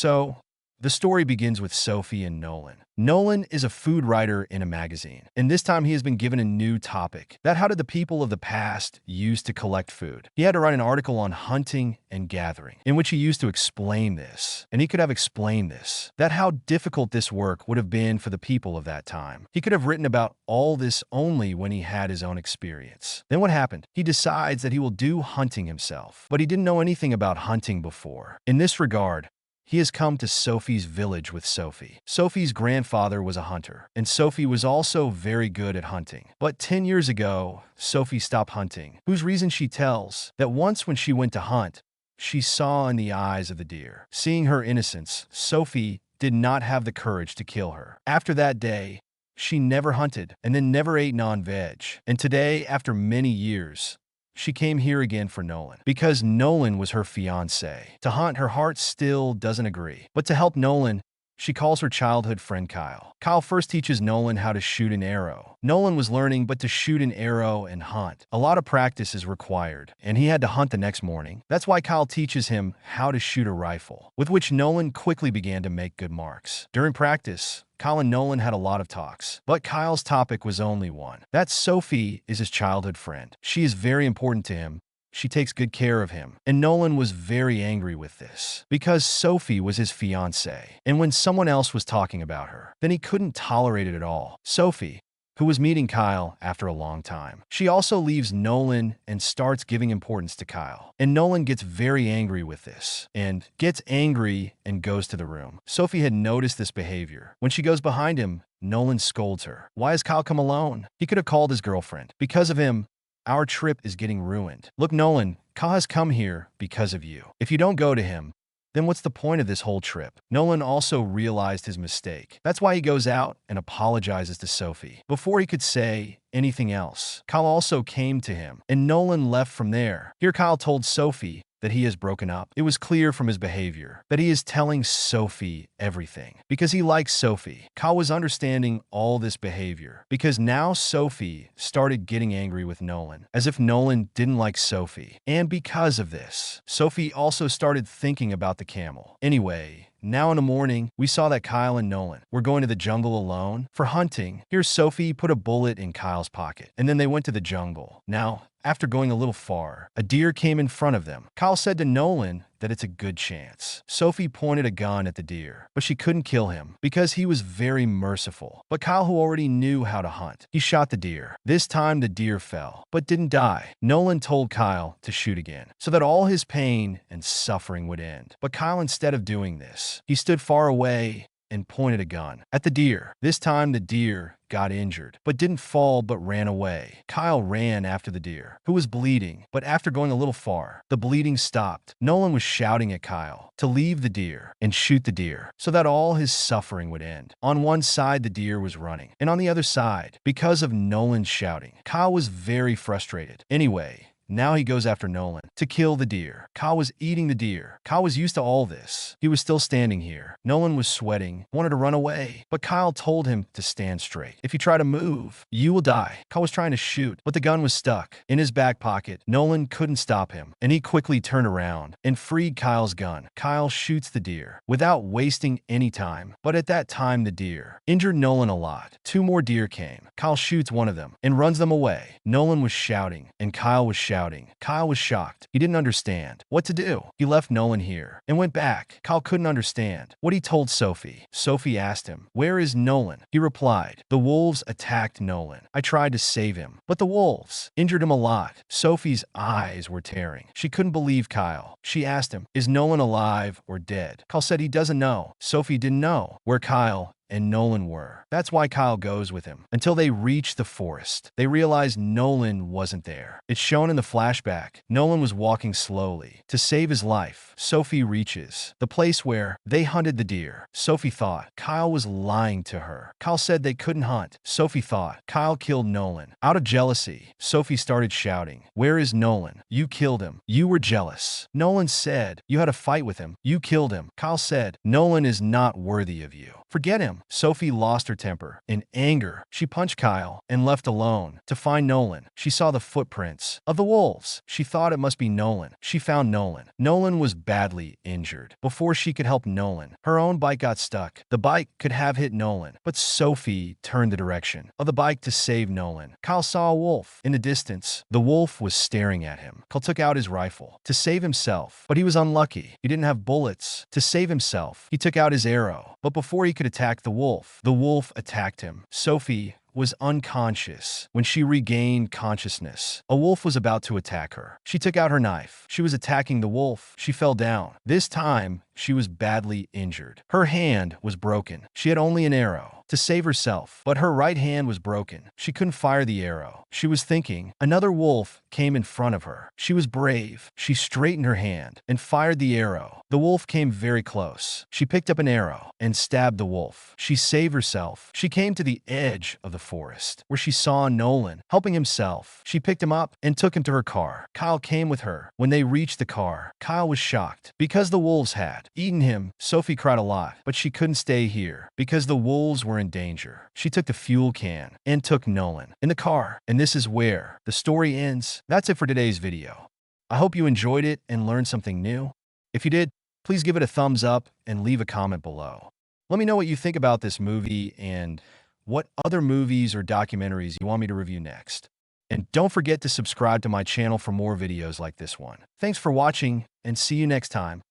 So, the story begins with Sophie and Nolan. Nolan is a food writer in a magazine, and this time he has been given a new topic: that how did the people of the past use to collect food? He had to write an article on hunting and gathering, in which he used to explain this, and he could have explained this, that how difficult this work would have been for the people of that time. He could have written about all this only when he had his own experience. Then what happened? He decides that he will do hunting himself, but he didn't know anything about hunting before. In this regard, he has come to Sophie's village with Sophie. Sophie's grandfather was a hunter, and Sophie was also very good at hunting. But 10 years ago, Sophie stopped hunting, whose reason she tells that once when she went to hunt, she saw in the eyes of the deer. Seeing her innocence, Sophie did not have the courage to kill her. After that day, she never hunted and then never ate non-veg. And today, after many years, she came here again for Nolan, because Nolan was her fiance. To hunt, her heart still doesn't agree. But to help Nolan, she calls her childhood friend Kyle. Kyle first teaches Nolan how to shoot an arrow. Nolan was learning, but to shoot an arrow and hunt, a lot of practice is required, and he had to hunt the next morning. That's why Kyle teaches him how to shoot a rifle, with which Nolan quickly began to make good marks. During practice, Kyle and Nolan had a lot of talks, but Kyle's topic was only one: that Sophie is his childhood friend. She is very important to him. She takes good care of him. And Nolan was very angry with this, because Sophie was his fiancée. And when someone else was talking about her, then he couldn't tolerate it at all. Sophie, who was meeting Kyle after a long time, she also leaves Nolan and starts giving importance to Kyle. And Nolan gets very angry with this, and gets angry and goes to the room. Sophie had noticed this behavior. When she goes behind him, Nolan scolds her. Why has Kyle come alone? He could have called his girlfriend. Because of him, our trip is getting ruined. Look, Nolan, Kyle has come here because of you. If you don't go to him, then what's the point of this whole trip? Nolan also realized his mistake. That's why he goes out and apologizes to Sophie. Before he could say anything else, Kyle also came to him, and Nolan left from there. Here Kyle told Sophie that he has broken up. It was clear from his behavior that he is telling Sophie everything, because he likes Sophie. Kyle was understanding all this behavior, because now Sophie started getting angry with Nolan, as if Nolan didn't like Sophie. And because of this, Sophie also started thinking about the camel. Anyway, now in the morning, we saw that Kyle and Nolan were going to the jungle alone for hunting. Here Sophie put a bullet in Kyle's pocket, and then they went to the jungle. Now, after going a little far, a deer came in front of them. Kyle said to Nolan that it's a good chance. Sophie pointed a gun at the deer, but she couldn't kill him because he was very merciful. But Kyle, who already knew how to hunt, he shot the deer. This time the deer fell, but didn't die. Nolan told Kyle to shoot again, so that all his pain and suffering would end. But Kyle, instead of doing this, he stood far away and pointed a gun at the deer. This time the deer got injured, but didn't fall but ran away. Kyle ran after the deer, who was bleeding, but after going a little far, the bleeding stopped. Nolan was shouting at Kyle to leave the deer and shoot the deer, so that all his suffering would end. On one side, the deer was running, and on the other side, because of Nolan's shouting, Kyle was very frustrated. Anyway, now he goes after Nolan to kill the deer. Kyle was eating the deer. Kyle was used to all this. He was still standing here. Nolan was sweating, wanted to run away, but Kyle told him to stand straight. If you try to move, you will die. Kyle was trying to shoot, but the gun was stuck in his back pocket. Nolan couldn't stop him, and he quickly turned around and freed Kyle's gun. Kyle shoots the deer without wasting any time, but at that time the deer injured Nolan a lot. Two more deer came. Kyle shoots one of them and runs them away. Nolan was shouting, and Kyle was shouting. Kyle was shocked. He didn't understand what to do. He left Nolan here and went back. Kyle couldn't understand what he told Sophie. Sophie asked him, "Where is Nolan?" He replied, "The wolves attacked Nolan. I tried to save him, but the wolves injured him a lot." Sophie's eyes were tearing. She couldn't believe Kyle. She asked him, "Is Nolan alive or dead?" Kyle said he doesn't know. Sophie didn't know where Kyle and Nolan were. That's why Kyle goes with him. Until they reach the forest, they realize Nolan wasn't there. It's shown in the flashback. Nolan was walking slowly. To save his life, Sophie reaches the place where they hunted the deer. Sophie thought Kyle was lying to her. Kyle said they couldn't hunt. Sophie thought Kyle killed Nolan. Out of jealousy, Sophie started shouting, "Where is Nolan? You killed him. You were jealous." Nolan said, "You had a fight with him. You killed him." Kyle said, "Nolan is not worthy of you. Forget him." him, Sophie lost her temper. In anger, she punched Kyle and left alone. To find Nolan, she saw the footprints of the wolves. She thought it must be Nolan. She found Nolan. Nolan was badly injured. Before she could help Nolan, her own bike got stuck. The bike could have hit Nolan, but Sophie turned the direction of the bike to save Nolan. Kyle saw a wolf in the distance. The wolf was staring at him. Kyle took out his rifle to save himself, but he was unlucky. He didn't have bullets. To save himself, he took out his arrow, but before he could attack the wolf attacked him. Sophie was unconscious. When she regained consciousness, a wolf was about to attack her. She took out her knife. She was attacking the wolf. She fell down. This time, she was badly injured. Her hand was broken. She had only an arrow to save herself, but her right hand was broken. She couldn't fire the arrow. She was thinking. Another wolf came in front of her. She was brave. She straightened her hand and fired the arrow. The wolf came very close. She picked up an arrow and stabbed the wolf. She saved herself. She came to the edge of the forest where she saw Nolan helping himself. She picked him up and took him to her car. Kyle came with her. When they reached the car, Kyle was shocked because the wolves had eaten him. Sophie cried a lot, but she couldn't stay here because the wolves were in danger. She took the fuel can and took Nolan in the car, and this is where the story ends. That's it for today's video. I hope you enjoyed it and learned something new. If you did, please give it a thumbs up and leave a comment below. Let me know what you think about this movie and what other movies or documentaries you want me to review next. And don't forget to subscribe to my channel for more videos like this one. Thanks for watching, and see you next time.